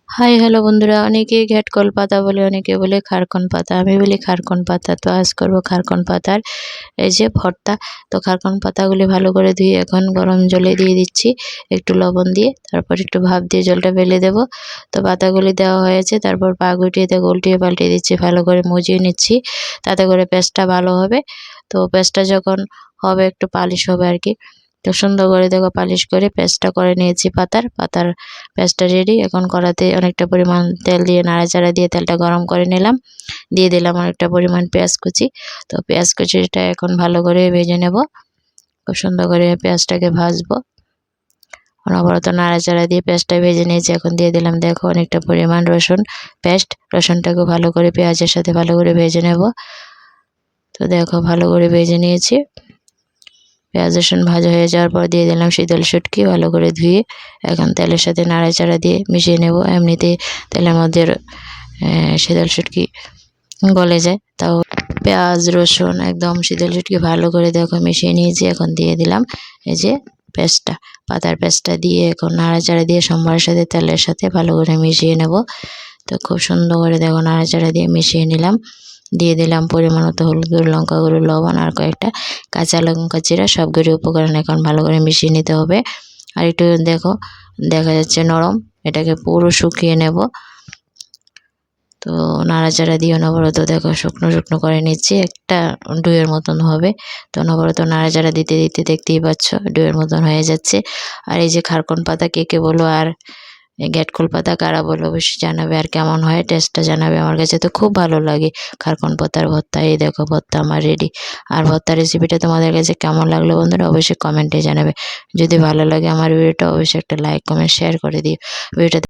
Hi hello বন্ধুরা, অনেকেই ঘ্যাটকল পাতা বলে, অনেকে বলে খারকন পাতা। আমি বলি খারকন পাতা। তো আজ করবো খারকন পাতার এই যে ভর্তা। তো খারকন পাতাগুলি ভালো করে ধুয়ে এখন গরম জলে দিয়ে দিচ্ছি একটু লবণ দিয়ে, তারপর একটু ভাপ দিয়ে জলটা ফেলে দেবো। তো পাতাগুলি দেওয়া হয়েছে, তারপর পা গুটিয়ে দিয়ে উল্টিয়ে পাল্টিয়ে দিচ্ছি, ভালো করে মুজিয়ে নিচ্ছি, তাতে করে পেস্টটা ভালো হবে। তো পেস্টটা যখন হবে একটু পালিশ হবে আর কি। তো সুন্দর করে দেখো পালিশ করে পেস্টটা করে নিয়েছি পাতার পেস্টটা রেডি। এখন কড়াতে অনেকটা পরিমাণ তেল দিয়ে নাড়াচাড়া দিয়ে তেলটা গরম করে নিলাম, দিয়ে দিলাম অনেকটা পরিমাণ পেঁয়াজ কুচি। তো পেঁয়াজ কুচিটা এখন ভালো করে ভেজে নেব, খুব সুন্দর করে পেঁয়াজটাকে ভাজবো। অনবরত নাড়াচাড়া দিয়ে পেঁয়াজটা ভেজে নিয়েছি। এখন দিয়ে দিলাম দেখো অনেকটা পরিমাণ রসুন পেস্ট। রসুনটাকে ভালো করে পেঁয়াজের সাথে ভালো করে ভেজে নেব। তো দেখো ভালো করে ভেজে নিয়েছি। পেঁয়াজ রসুন ভাজা হয়ে যাওয়ার পর দিয়ে দিলাম শীতল শুটকি, ভালো করে ধুয়ে এখন তেলের সাথে নাড়াচাড়া দিয়ে মিশিয়ে নেব। এমনিতে তেলের মধ্যে শীতল শুটকি গলে যায়, তাও পেঁয়াজ রসুন একদম শীতল শুটকি ভালো করে দেখো মিশিয়ে নিয়েছি। এখন দিয়ে দিলাম এই যে পেস্টটা, পাতার পেস্টটা দিয়ে এখন নাড়াচাড়া দিয়ে সম্বারের সাথে তেলের সাথে ভালো করে মিশিয়ে নেব। তো খুব সুন্দর করে দেখো নাড়াচাড়া দিয়ে মিশিয়ে নিলাম। দিয়ে দিলাম পরিমাণ মতো হলুদ গুঁড়ো, লঙ্কা গুঁড়ো, লবণ আর কয়েকটা কাঁচা লঙ্কা চিরা। সবগুলি উপকরণ এখন ভালো করে মিশিয়ে নিতে হবে। আর একটু দেখো দেখা যাচ্ছে নরম, এটাকে পুরো শুকিয়ে নেব। তো নাড়াচাড়া দিয়ে অনবরত দেখো শুকনো শুকনো করে নিচ্ছি, একটা ডুয়ের মতন হবে। তো অনবরত নাড়াচাড়া দিতে দিতে দেখতেই পাচ্ছ ডুয়ের মতন হয়ে যাচ্ছে। আর এই যে খারকন পাতা কে কে বলো আর গ্যাটকল পাতা কারা বলো অবশ্যই জানাবে, আর কেমন হয় টেস্টটা জানাবে। আমার কাছে তো খুব ভালো লাগে খারকন পাতার ভর্তা। এই দেখো ভর্তা আমার রেডি। আর ভর্তার রেসিপিটা তোমাদের কাছে কেমন লাগলো বন্ধুরা অবশ্যই কমেন্টে জানাবে। যদি ভালো লাগে আমার ভিডিওটা অবশ্যই একটা লাইক কমেন্ট শেয়ার করে দিও। ভিডিওটা